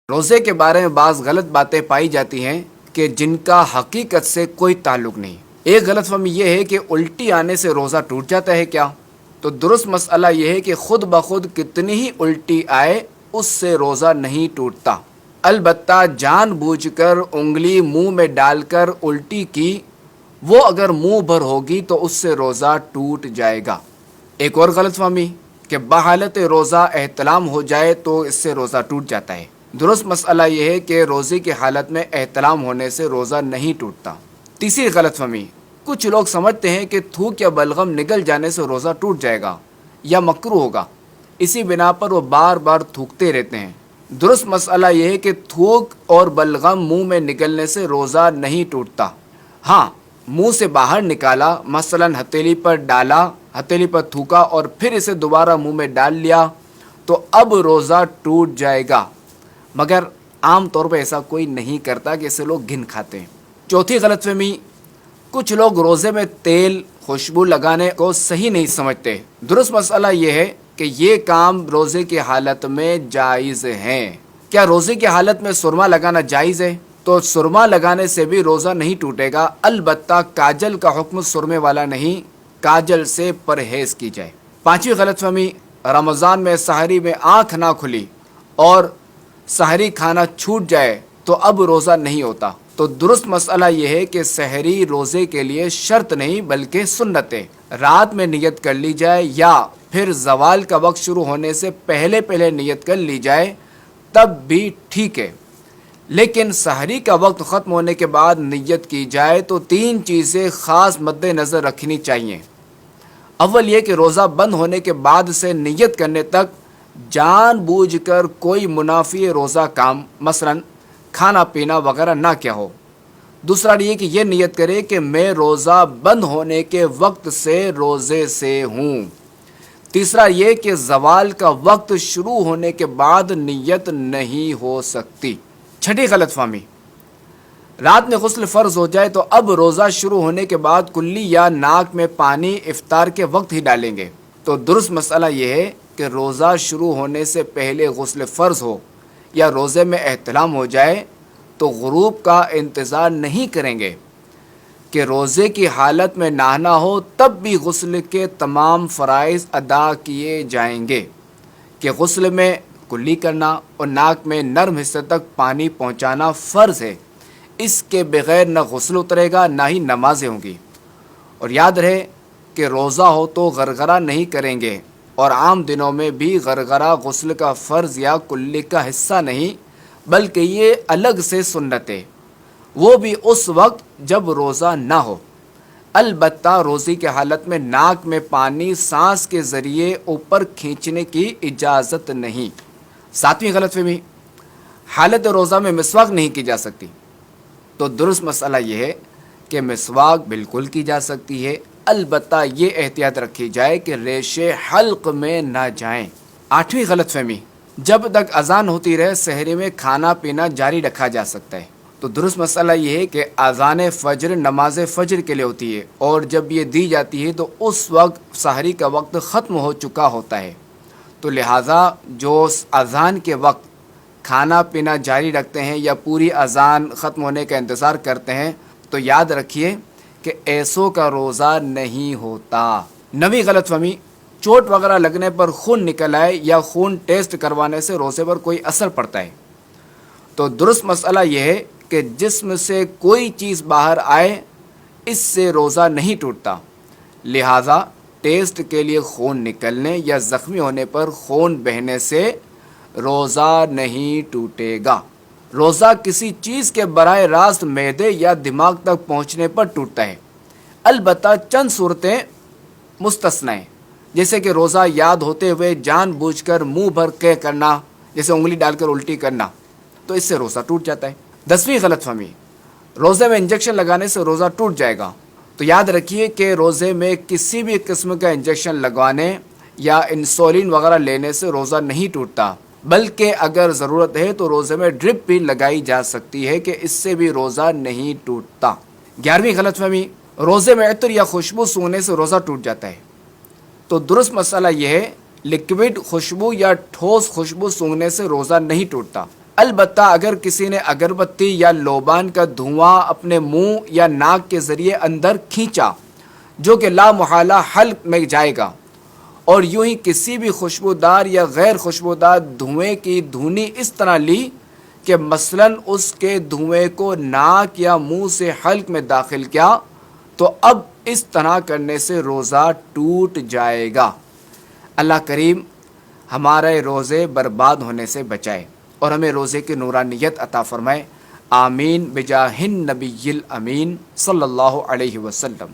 روزے کے بارے میں بعض غلط باتیں پائی جاتی ہیں کہ جن کا حقیقت سے کوئی تعلق نہیں۔ ایک غلط فہمی یہ ہے کہ الٹی آنے سے روزہ ٹوٹ جاتا ہے کیا؟ تو درست مسئلہ یہ ہے کہ خود بخود کتنی ہی الٹی آئے اس سے روزہ نہیں ٹوٹتا، البتہ جان بوجھ کر انگلی منہ میں ڈال کر الٹی کی، وہ اگر منہ بھر ہوگی تو اس سے روزہ ٹوٹ جائے گا۔ ایک اور غلط فہمی کہ بحالت روزہ احتلام ہو جائے تو اس سے روزہ ٹوٹ جاتا ہے۔ درست مسئلہ یہ ہے کہ روزے کی حالت میں احتلام ہونے سے روزہ نہیں ٹوٹتا۔ تیسری غلط فہمی، کچھ لوگ سمجھتے ہیں کہ تھوک یا بلغم نگل جانے سے روزہ ٹوٹ جائے گا یا مکروہ ہوگا، اسی بنا پر وہ بار بار تھوکتے رہتے ہیں۔ درست مسئلہ یہ ہے کہ تھوک اور بلغم منہ میں نگلنے سے روزہ نہیں ٹوٹتا۔ ہاں، منہ سے باہر نکالا، مثلا ہتھیلی پر ڈالا، ہتھیلی پر تھوکا اور پھر اسے دوبارہ منہ میں ڈال لیا تو اب روزہ ٹوٹ جائے گا، مگر عام طور پہ ایسا کوئی نہیں کرتا کہ اسے لوگ گن کھاتے ہیں۔ چوتھی غلط فہمی، کچھ لوگ روزے میں تیل خوشبو لگانے کو صحیح نہیں سمجھتے۔ درست مسئلہ یہ ہے کہ یہ کام روزے کی حالت میں جائز ہے۔ کیا روزے کی حالت میں سرما لگانا جائز ہے؟ تو سرما لگانے سے بھی روزہ نہیں ٹوٹے گا، البتہ کاجل کا حکم سرمے والا نہیں، کاجل سے پرہیز کی جائے۔ پانچویں غلط فہمی، رمضان میں سحری میں آنکھ نہ کھلی اور سحری کھانا چھوٹ جائے تو اب روزہ نہیں ہوتا۔ تو درست مسئلہ یہ ہے کہ سحری روزے کے لیے شرط نہیں بلکہ سنت ہے۔ رات میں نیت کر لی جائے یا پھر زوال کا وقت شروع ہونے سے پہلے نیت کر لی جائے تب بھی ٹھیک ہے، لیکن سحری کا وقت ختم ہونے کے بعد نیت کی جائے تو تین چیزیں خاص مد نظر رکھنی چاہیے۔ اول یہ کہ روزہ بند ہونے کے بعد سے نیت کرنے تک جان بوجھ کر کوئی منافی روزہ کام مثلا کھانا پینا وغیرہ نہ کیا ہو۔ دوسرا یہ کہ یہ نیت کرے کہ میں روزہ بند ہونے کے وقت سے روزے سے ہوں۔ تیسرا یہ کہ زوال کا وقت شروع ہونے کے بعد نیت نہیں ہو سکتی۔ چھٹی غلط فہمی، رات میں غسل فرض ہو جائے تو اب روزہ شروع ہونے کے بعد کلی یا ناک میں پانی افطار کے وقت ہی ڈالیں گے۔ تو درست مسئلہ یہ ہے کہ روزہ شروع ہونے سے پہلے غسل فرض ہو یا روزے میں احتلام ہو جائے تو غروب کا انتظار نہیں کریں گے کہ روزے کی حالت میں نہانا ہو، تب بھی غسل کے تمام فرائض ادا کیے جائیں گے کہ غسل میں کلی کرنا اور ناک میں نرم حصے تک پانی پہنچانا فرض ہے۔ اس کے بغیر نہ غسل اترے گا نہ ہی نمازیں ہوں گی۔ اور یاد رہے کہ روزہ ہو تو غرغرہ نہیں کریں گے، اور عام دنوں میں بھی غرغرہ غسل کا فرض یا کلی کا حصہ نہیں بلکہ یہ الگ سے سنت ہے، وہ بھی اس وقت جب روزہ نہ ہو۔ البتہ روزے کی حالت میں ناک میں پانی سانس کے ذریعے اوپر کھینچنے کی اجازت نہیں۔ ساتویں غلط فہمی، حالت روزہ میں مسواک نہیں کی جا سکتی۔ تو درست مسئلہ یہ ہے کہ مسواک بالکل کی جا سکتی ہے، البتہ یہ احتیاط رکھی جائے کہ ریشے حلق میں نہ جائیں۔ آٹھویں غلط فہمی، جب تک اذان ہوتی رہے سحری میں کھانا پینا جاری رکھا جا سکتا ہے۔ تو درست مسئلہ یہ ہے کہ اذان فجر نماز فجر کے لیے ہوتی ہے، اور جب یہ دی جاتی ہے تو اس وقت سحری کا وقت ختم ہو چکا ہوتا ہے، تو لہٰذا جو اذان کے وقت کھانا پینا جاری رکھتے ہیں یا پوری اذان ختم ہونے کا انتظار کرتے ہیں تو یاد رکھیے کہ ایسوں کا روزہ نہیں ہوتا۔ نویں غلط فہمی، چوٹ وغیرہ لگنے پر خون نکل آئے یا خون ٹیسٹ کروانے سے روزے پر کوئی اثر پڑتا ہے۔ تو درست مسئلہ یہ ہے کہ جسم سے کوئی چیز باہر آئے اس سے روزہ نہیں ٹوٹتا، لہٰذا ٹیسٹ کے لیے خون نکلنے یا زخمی ہونے پر خون بہنے سے روزہ نہیں ٹوٹے گا۔ روزہ کسی چیز کے براہ راست معدے یا دماغ تک پہنچنے پر ٹوٹتا ہے، البتہ چند صورتیں مستثنی ہیں، جیسے کہ روزہ یاد ہوتے ہوئے جان بوجھ کر منہ بھر کے کرنا، جیسے انگلی ڈال کر الٹی کرنا، تو اس سے روزہ ٹوٹ جاتا ہے۔ 10ویں غلط فہمی، روزے میں انجیکشن لگانے سے روزہ ٹوٹ جائے گا۔ تو یاد رکھیے کہ روزے میں کسی بھی قسم کا انجیکشن لگوانے یا انسولین وغیرہ لینے سے روزہ نہیں ٹوٹتا، بلکہ اگر ضرورت ہے تو روزے میں ڈرپ بھی لگائی جا سکتی ہے کہ اس سے بھی روزہ نہیں ٹوٹتا۔ 11ویں غلط فہمی، روزے میں عطر یا خوشبو سونگنے سے روزہ ٹوٹ جاتا ہے۔ تو درست مسئلہ یہ ہے، لکوڈ خوشبو یا ٹھوس خوشبو سونگنے سے روزہ نہیں ٹوٹتا، البتہ اگر کسی نے اگربتی یا لوبان کا دھواں اپنے منہ یا ناک کے ذریعے اندر کھینچا جو کہ لا محالہ حلق میں جائے گا، اور یوں ہی کسی بھی خوشبودار یا غیر خوشبودار دھوئیں کی دھونی اس طرح لی کہ مثلاً اس کے دھوئیں کو ناک یا منہ سے حلق میں داخل کیا، تو اب اس طرح کرنے سے روزہ ٹوٹ جائے گا۔ اللہ کریم ہمارے روزے برباد ہونے سے بچائے اور ہمیں روزے کی نورانیت عطا فرمائے۔ آمین بجاہ النبی الامین صلی اللہ علیہ وسلم۔